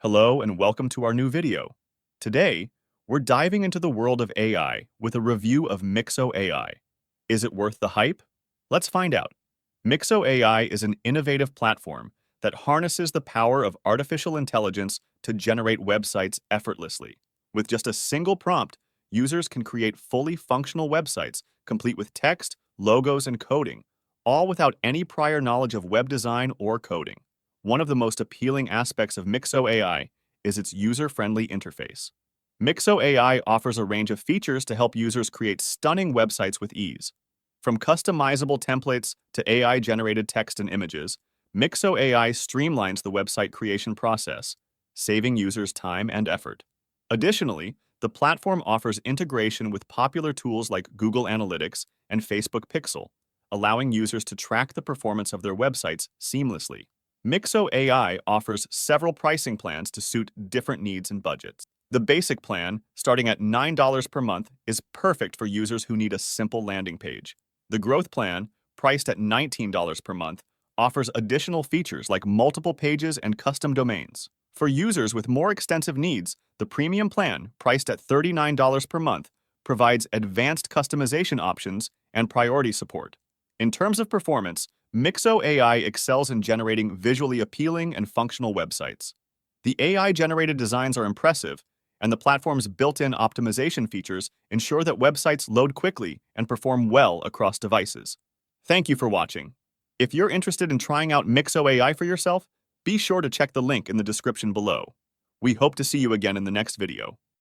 Hello and welcome to our new video. Today, we're diving into the world of AI with a review of Mixo AI. Is it worth the hype? Let's find out. Mixo AI is an innovative platform that harnesses the power of artificial intelligence to generate websites effortlessly. With just a single prompt, users can create fully functional websites complete with text, logos, and coding, all without any prior knowledge of web design or coding. One of the most appealing aspects of Mixo AI is its user-friendly interface. Mixo AI offers a range of features to help users create stunning websites with ease. From customizable templates to AI-generated text and images, Mixo AI streamlines the website creation process, saving users time and effort. Additionally, the platform offers integration with popular tools like Google Analytics and Facebook Pixel, allowing users to track the performance of their websites seamlessly. Mixo AI offers several pricing plans to suit different needs and budgets. The basic plan, starting at $9 per month, is perfect for users who need a simple landing page. The growth plan, priced at $19 per month, offers additional features like multiple pages and custom domains. For users with more extensive needs, the premium plan, priced at $39 per month, provides advanced customization options and priority support. In terms of performance, Mixo AI excels in generating visually appealing and functional websites. The AI-generated designs are impressive, and the platform's built-in optimization features ensure that websites load quickly and perform well across devices. Thank you for watching. If you're interested in trying out Mixo AI for yourself, be sure to check the link in the description below. We hope to see you again in the next video.